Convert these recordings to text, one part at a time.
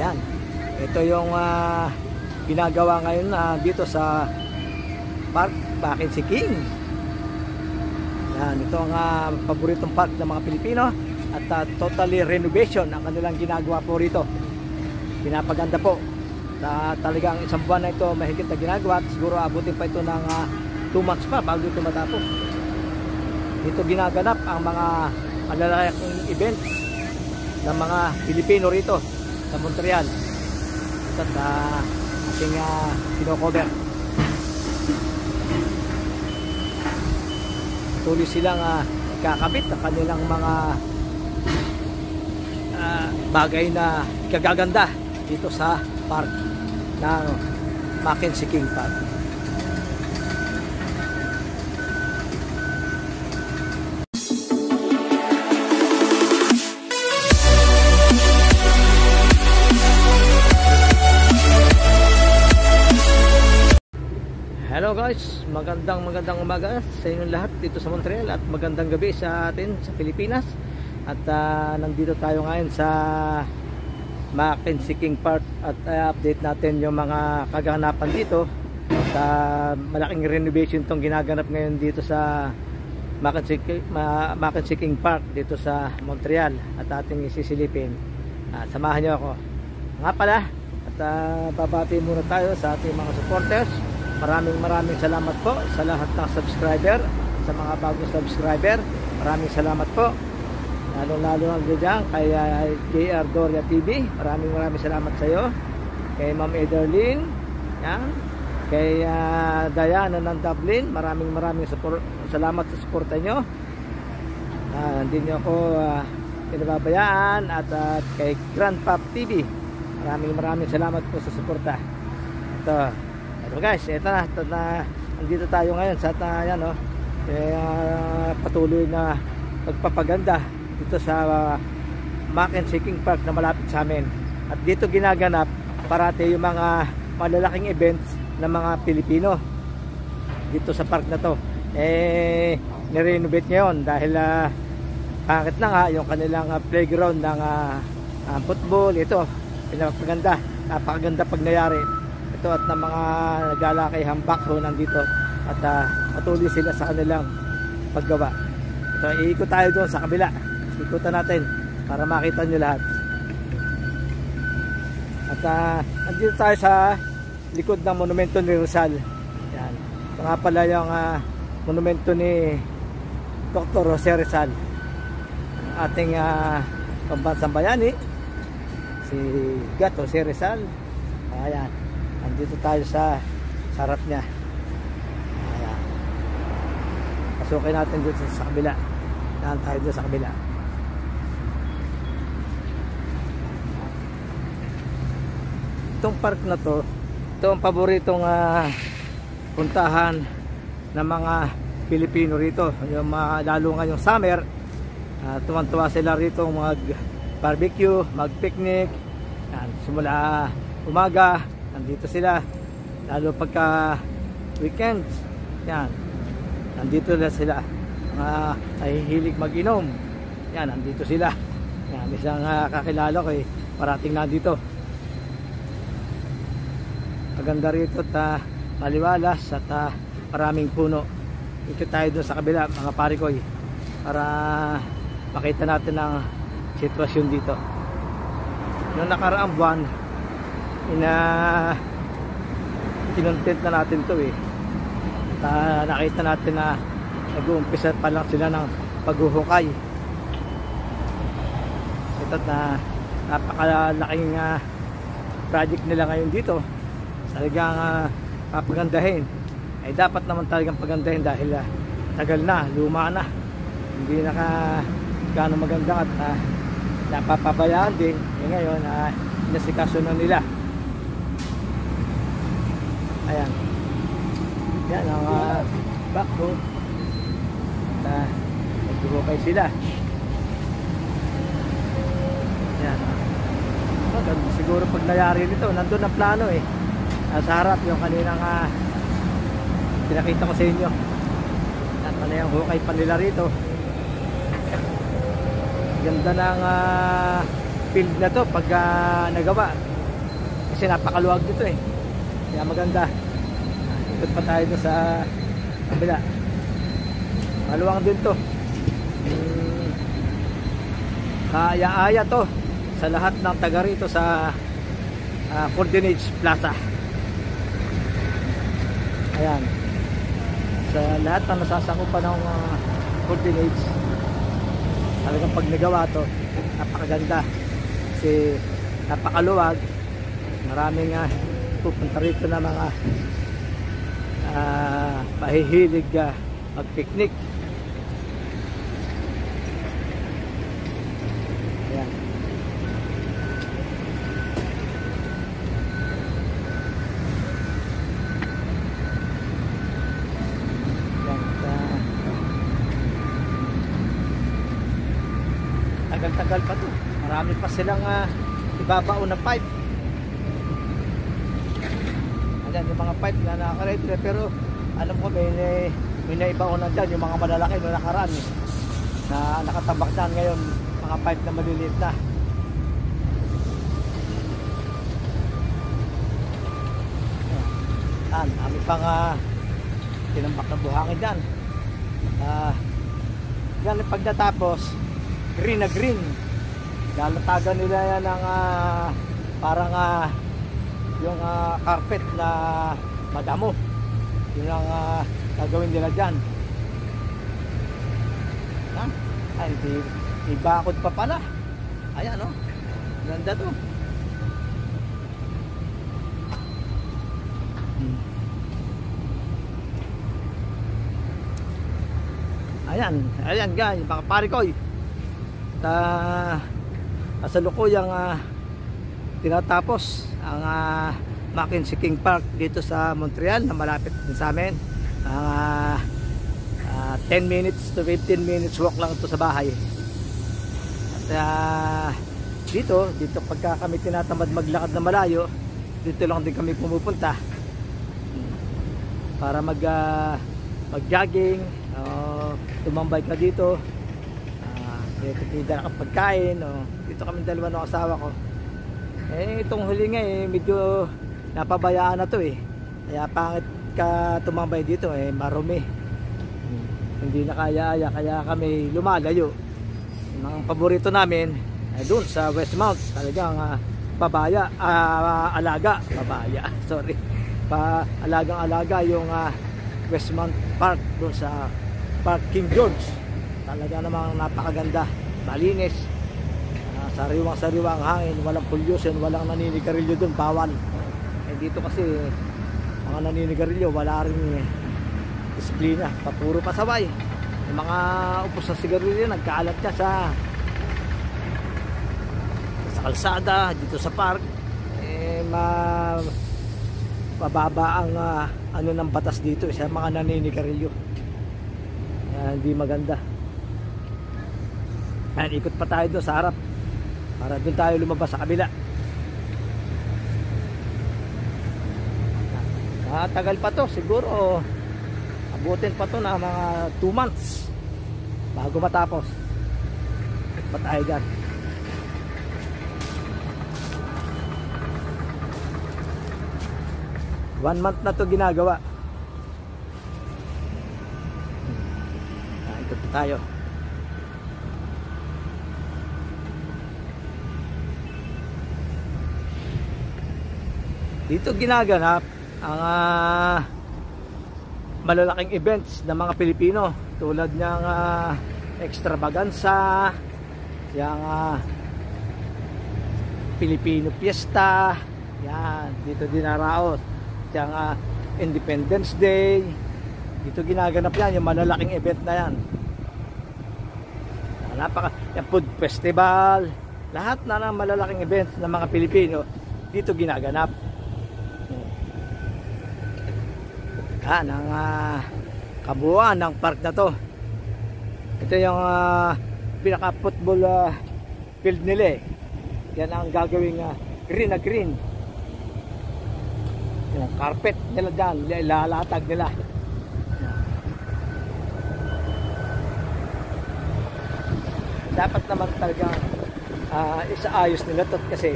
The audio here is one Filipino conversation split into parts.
Yan. Ito yung ginagawa ngayon dito sa park Mackenzie King. Yan, ito ang paboritong park ng mga Pilipino at totally renovation ang kanilang ginagawa po rito. Pinapaganda po. Talagang isang buwan na ito mahigit na ginagawa at siguro abutin pa ito ng 2 months pa bago ito matapos. Dito ginaganap ang mga malalaking event ng mga Pilipino rito sa Montreal. At ating kino-cover. Tuloy silang kakabit ng kanilang mga bagay na kagaganda dito sa park ng Mackenzie King Park. Hello guys, magandang umaga sa inyong lahat dito sa Montreal at magandang gabi sa atin sa Pilipinas. At nandito tayo ngayon sa Mackenzie King Park at update natin yung mga kaganapan dito. At malaking renovation itong ginaganap ngayon dito sa Mackenzie King Park dito sa Montreal at ating isisilipin. Samahan nyo ako. Nga pala, at babati muna tayo sa ating mga supporters. Maraming salamat po sa lahat ng subscriber, sa mga bagong subscriber. Maraming salamat po. Lalo dyan kay JR Doria TV. Maraming salamat sa iyo. Kay Ma'am Ederlyn, yan. Kay Diana ng Dublin. Maraming salamat sa suporta nyo. Hindi nyo ako pinababayaan. At kay Grandpap TV. Maraming salamat po sa suporta. So guys, ito na, andito tayo ngayon sa patuloy na pagpapaganda dito sa Mackenzie King Park na malapit sa amin. At dito ginaganap parati yung mga malalaking events ng mga Pilipino dito sa park na to. Nirenovate ngayon dahil pangit na nga yung kanilang playground ng football. Ito, pinapaganda, napakaganda pag nangyari. At ng mga naglalakay hambak nandito at patuloy sila sa kanilang paggawa. Ito, iikot tayo doon sa kabila. Ikutan natin para makita nyo lahat. At nandito tayo sa likod ng monumento ni Rizal. Yan. Ito nga pala yung monumento ni Dr. Jose Rizal, ating pambansang bayani, si Gat Jose Rizal. Ayan. Andito tayo sa sarap niya. Ayan. Pasukin natin dito sa kabila. Ayan tayo dito sa kabila. Itong park na to, ito ang paboritong puntahan ng mga Pilipino rito. Yung lalo nga yung summer, tuwan-tuwa sila rito mag barbecue, mag picnic. Ayan, simula umaga nandito sila, lalo pagka weekends. Yan, nandito na sila. Mga nahihilig mag-inom, yan, nandito sila. Yan, isang kakilala ko parating nandito. Maganda rito at maliwalas at maraming puno. Ikot tayo doon sa kabila mga pare ko para makita natin ang sitwasyon dito. Noong nakaraang buwan kinontent na natin to nakita natin na nag-uumpisa pa lang sila ng paghuhukay. Ito na napakalaking project nila ngayon dito. Talagang papagandahin. Dapat naman talagang pagandahin dahil tagal na, luma na, hindi gaano maganda at napapabayaan din. Ngayon nasikaso na nila. Ayan. Yan ang backbone. Nagdurukay sila. Yan. Siguro pag nangyari nito, nandun ang plano sa harap yung kaninang pinakita ko sa inyo. At ano yung hukay pa nila rito. Ganda ng field na to pag nagawa. Kasi napakaluwag dito eh. Kaya maganda. Ikot pa tayo doon sa kabila. Maluwang din to. Kaaya-aya to sa lahat ng taga rito sa Coordinates Plaza. Ayan. Sa lahat ng nasasakupan ng Coordinates, talagang pag nagawa to, napakaganda. Kasi napakaluwag. Maraming pupunta rito na mga mahihilig mag-picnic. Ayan. Tagal-tagal pa to. Marami pa silang ibabaon na pipe. Ayan yung mga pipe na nakaretre, pero alam ko may naibaon na dyan yung mga malalaki na nakaraan na nakatabak dyan ngayon, mga pipe na maliliit na. Ayan, kami pang tinambak na buhangin dyan. Yan pag natapos, green na green, lalatagan nila yan ng parang yung carpet na madamo. Yun ang gagawin nila dyan. Ay, di bakod pa pala. Ayan o, ganda to. Ayan guys, mga parikoy. Kasalukuyang tinatapos ang Mackenzie King Park dito sa Montreal na malapit din sa amin. 10 minutes to 15 minutes walk lang ito sa bahay. At dito pagka kami tinatamad maglakad na malayo, dito lang din kami pumupunta para mag-jogging, tumambay ka dito, dito ka pagkain. Dito kami dalawa ng asawa ko. Itong huli nga medyo napabayaan na to kaya pangit ka tumambay dito marumi, hindi na kaya kami lumalayo. Ang paborito namin ay doon sa Westmount, talagang alaga yung Westmount Park doon sa Park King George. Talaga namang napakaganda, malinis, sariwang-sariwa ang hangin, walang pollution, walang naninigarilyo doon, bawal. Dito kasi mga naninigarilyo, wala rin disiplina, papuro pasaway. Yung mga upos na sigarilyo nagkaalat ka sa kalsada, dito sa park. Mababa ang ano ng batas dito sa mga naninigarilyo. Hindi maganda. Ikot pa tayo doon sa harap para doon tayo lumabas sa kabila. Tagal pa to, siguro abutin pa to na mga 2 months bago matapos. Ikot pa tayo dyan. One month na to ginagawa. Ikot pa tayo. Dito ginaganap ang malalaking events ng mga Pilipino, tulad ng extravaganza, yung Filipino Fiesta, yan, dito dinaraos. Yung Independence Day, dito ginaganap yan, yung malalaking event na yan. Yung food festival, lahat na ng malalaking events ng mga Pilipino dito ginaganap. Ng kabuuan ng park na to. Ito yung pinaka football field nila Yan ang gagawing green na green. Yung carpet nila dyan, ilalatag nila. Dapat naman talagang isaayos nila to kasi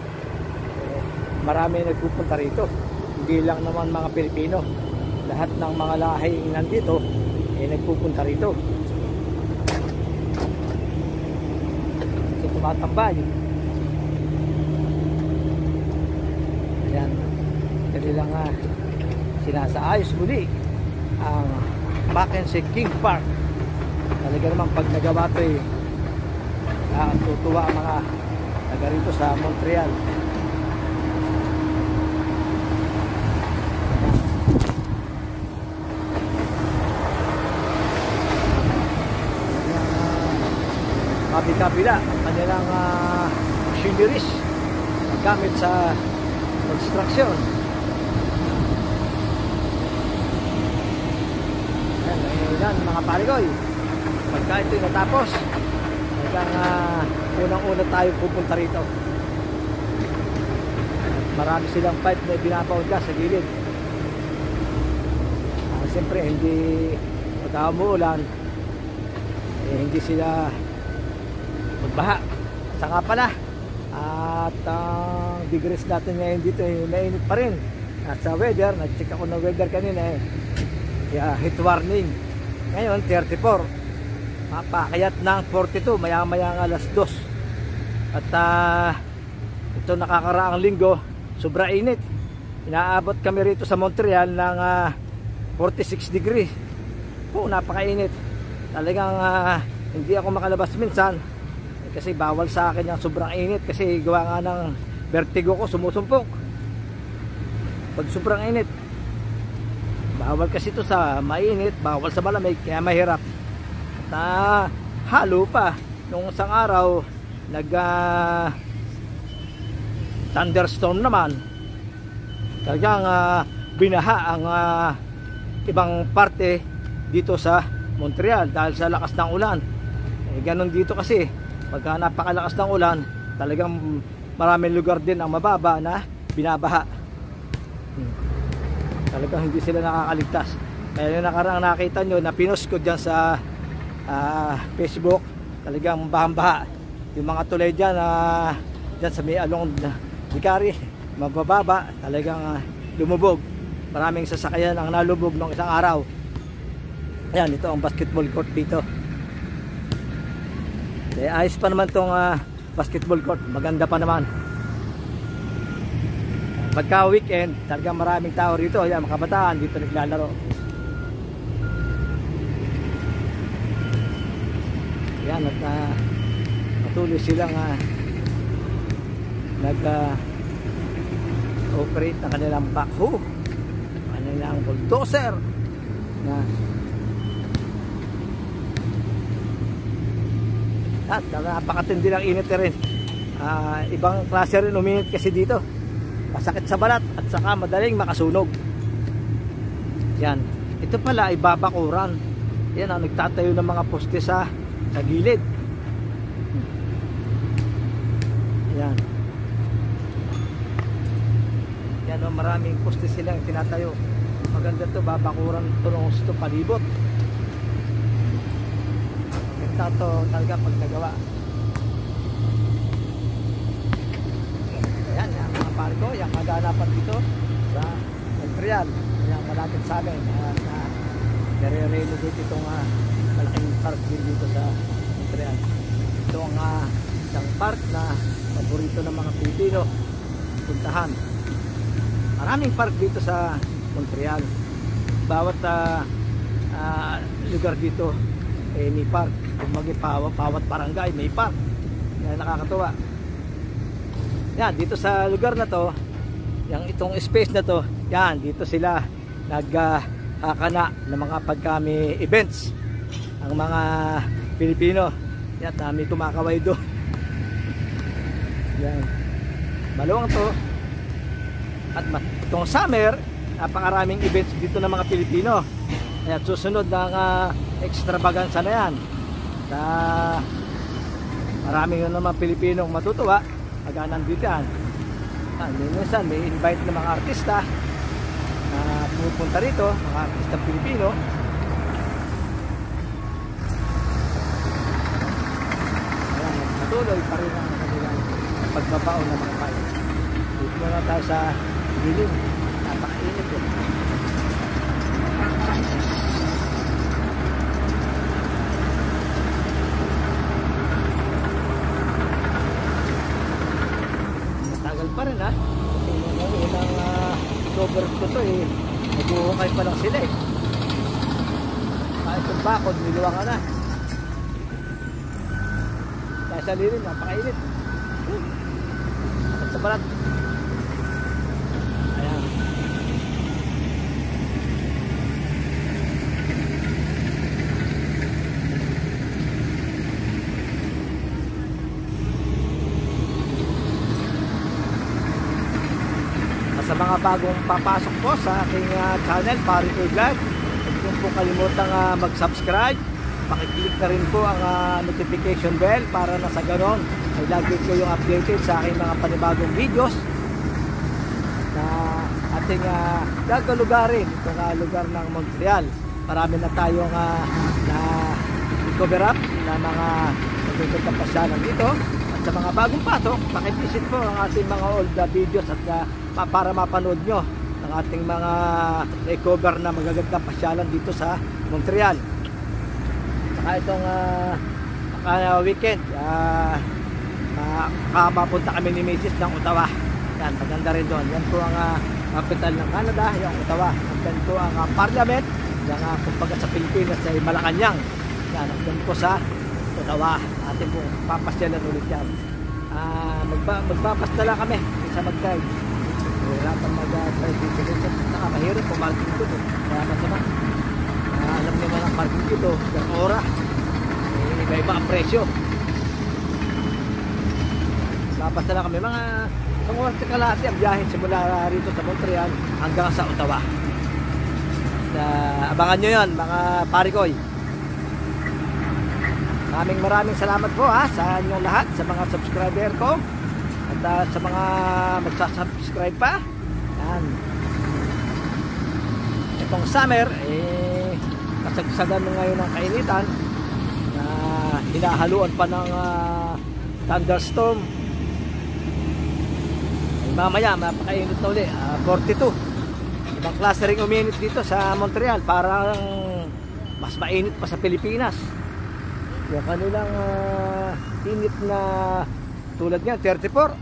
marami nagpupunta rito. Hindi lang naman mga Pilipino, lahat ng mga lahing nandito nagpupunta rito. So tumatambay. Ayan, kanilang sinasaayos muli ang Mackenzie King Park. Talaga naman pag nagawa ito tutuwa ang mga taga rito sa Montreal. Kabila ang kanilang machineries gamit sa construction. Ayan mga parigoy, pagka ito'y natapos, hanggang unang-una tayo pupunta rito. Marami silang pipe na binabaon ka sa gilid. Siyempre hindi pagka umuulan hindi sila magbaha. Saka pala at ang degrees natin ngayon dito mainit pa rin. At sa weather, nag-check ako ng weather kanina heat warning ngayon 34, mapakayat ng 42 maya-maya ng alas 2. At ito nakakaraang linggo sobra init, inaabot kami rito sa Montreal ng 46 degree. Napakainit talagang. Hindi ako makalabas minsan kasi bawal sa akin yung sobrang init, kasi gawa nga ng vertigo ko, sumusumpok pag sobrang init. Bawal kasi ito sa mainit, bawal sa malamig, kaya mahirap. At halo pa nung isang araw nag thunderstorm naman, talagang binaha ang ibang parte dito sa Montreal dahil sa lakas ng ulan. Ganon dito kasi pagka napakalakas ng ulan, talagang maraming lugar din ang mababa na binabaha. Talagang hindi sila nakakaligtas. Kaya yung nakarang nakita nyo na pinost ko dyan sa Facebook, talagang bahang-baha. Yung mga tulay dyan dyan sa may along Dicari, mabababa, talagang lumubog. Maraming sasakyan ang nalubog nung isang araw. Ayan, ito ang basketball court dito. Ayos pa naman tong basketball court, maganda pa naman. Pagka weekend, talagang maraming tao rito. Ayan, mga kabataan dito naglalaro. Ayan, at patuloy silang nag-operate ng kanilang backhoe, kanilang bulldozer na at napakatindi ng init rin. Ibang klase rin uminit kasi dito, masakit sa balat at saka madaling makasunog. Yan, ito pala ay babakuran. Yan ang nagtatayo ng mga poste sa gilid. Yan, yan o, maraming poste silang tinatayo. Maganda to, babakuran ito ng gusto palibot. Ito talaga pag nagawa. Ayan, yung mga parko, yung maganapan dito sa Montreal, yung malapit sa amin, nare-renovate itong malaking park din dito sa Montreal. Ito ang isang park na paborito ng mga Pilipino puntahan. Maraming park dito sa Montreal. Bawat lugar dito may park. Bawat barangay may park. Yan, nakakatuwa. Yan, dito sa lugar na to, itong space na to, yan, dito sila nagkakana ng mga pagkami events. Ang mga Pilipino, yan, may kumakaway doon. Yan, maluwang to. At itong summer, napakaraming events dito ng mga Pilipino. At susunod ng extravaganza na yan. Maraming yun naman Pilipinong matutuwa pag nandito yan. Minsan may invite ng mga artista na pumupunta rito, mga artista Pilipino. Ayan, patuloy pa rin ang kanilang pagbabaon ng mga bayan dito. muna tayo sa dilim. Napakainit eh. Matagal pa rin ha. Kasi yung unang October ko to eh, nagbuhukay pa lang sila eh. Kahit yung bakod, niluwangan na. Kaya sa lilim, napakainit. At sa balat. Ayan. Sa mga bagong papasok po sa aking channel, Parikoy Vlog, huwag niyo po kalimutang mag-subscribe. Pakiclick na rin po ang notification bell para na sa ganon ay lagi ko yung updated sa aking mga panibagong videos na ating gagalugarin itong lugar ng Montreal. Marami na tayong na cover up na mga nagtutuntang pasyanan dito. At sa mga bagong pasok, pakivisit po ang ating mga old videos at para mapanood nyo ang ating mga recover na magagandang pasyalan dito sa Montreal. Saka itong weekend mapunta kami ni Mrs. ng Ottawa. Yan, maganda rin doon. Yan po ang capital ng Canada, yung Ottawa. Yan po ang parliament, yung kumbaga sa Pilipinas ay Malacanang. Yan, yan po sa Ottawa. Atin po papasyalan ulit yan. Magpapasta lang kami sa mag-drive. Hirapan mag-drive dito. Mahirap po marking dito. Kaya naman alam naman ang marking dito, yung ora iba-iba ang presyo. Basta lang kami mga oras sa kalahati ang biyahe simula rito sa Montreal hanggang sa Ottawa. Abangan nyo yan mga Parikoy. Maraming salamat po sa inyong lahat, sa mga subscriber ko at sa mga magsasubscribe pa. Yan. Itong summer kasagsagan na ngayon ng kainitan na hinahaluan pa ng thunderstorm. Ay mamaya mapakainit na uli, 42. Ibang klase rin uminit dito sa Montreal, parang mas mainit pa sa Pilipinas. Yung kanilang init na tulad niya 34,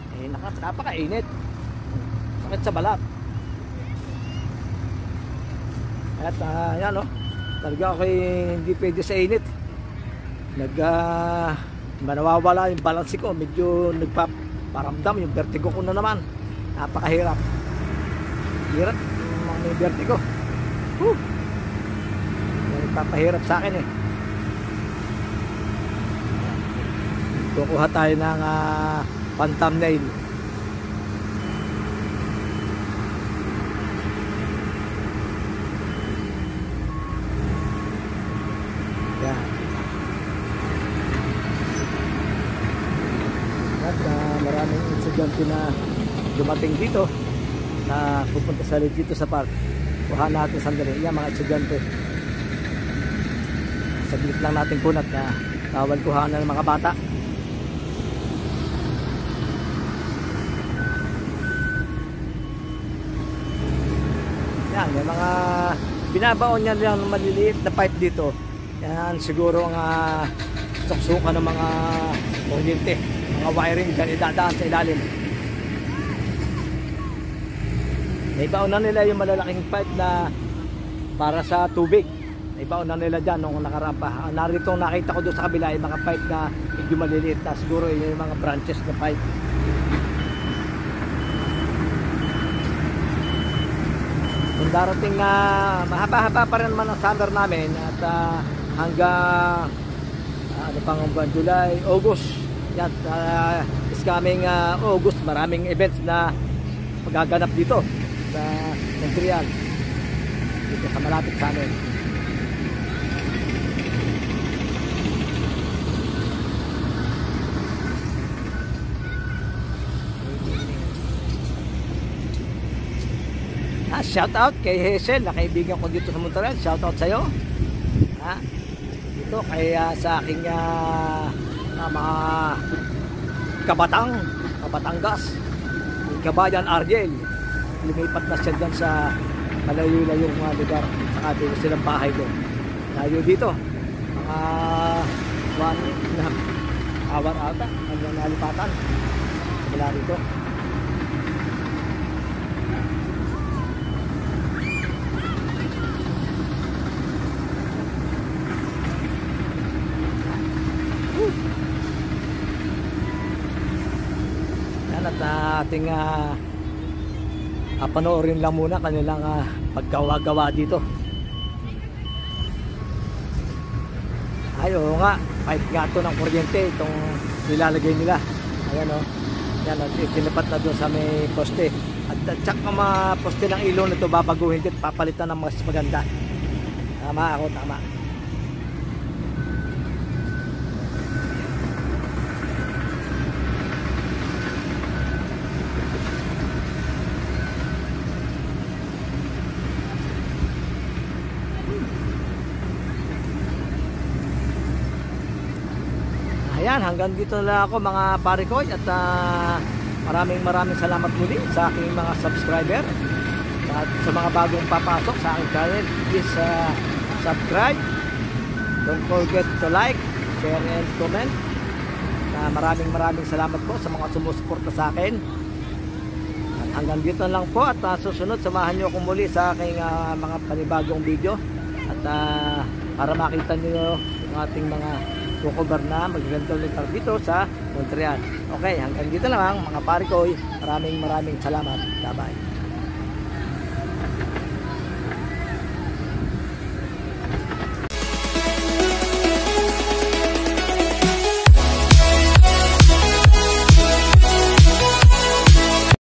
napakainit, sakit sa balat. At yan talaga ako hindi pwede sa init. Nawawala yung balance ko, medyo nagpaparamdam yung vertigo ko na naman. Napakahirap. Hirap yung vertigo. Nagpapahirap sa akin eh. Kukuha tayo ng pan-thumbnail. Yan. At maraming estudyante na dumating dito na pupunta sa dito sa park. Kuha natin sandali. Yan mga estudyante. Saglit lang natin kunat na tawal kuha na ng mga bata. Yan, may mga binabaon niya lang maliliit na pipe dito. Yan siguro ang suksukan ng mga kuryente, mga wiring dyan idadaan sa ilalim. Naibaon na nila yung malalaking pipe na para sa tubig. Naibaon na nila dyan nung nakarampa. Narito nakita ko doon sa kabila yung mga pipe na medyo maliliit na siguro yung mga branches na pipe. Kung darating na mahaba-haba pa rin naman ang summer namin at hanggang ano pang buwan, July, August. Yan, is coming August, maraming events na magaganap dito sa Montreal. Dito sa malapit sa amin. Shout out kay Hazel na kaibigan ko dito sa Montreal. Shout out sa iyo. Dito kay sa aking mga Kabatangas. Kabayan Argel. Lumipat na siya dyan sa malayo-layong mga lugar. Saka dito silang bahay doon. Layo dito. Mga 1.5 hour ata. Hanggang nalipatan. Mula dito. At ating panoorin lang muna kanilang paggawa-gawa dito. Ay, oo nga, pipe nga ito ng kuryente itong nilalagay nila. Ayan o, yan, tinipat na doon sa may poste. At saka mga poste ng ilong nito babaguhin din, papalitan ng mas maganda. Tama ako, tama. Ayan, hanggang dito na lang ako mga pare ko at maraming salamat muli sa aking mga subscriber at sa mga bagong papasok sa aking channel. Please subscribe, don't forget to like, share and comment. Maraming salamat po sa mga sumusuporta sa akin. At hanggang dito na lang po at susunod samahan nyo ako muli sa aking mga panibagong video at para makita nyo yung ating mga cover na magagandang lugar dito sa Montreal. Okay, hanggang dito lang mga pare ko. Maraming salamat. Bye-bye.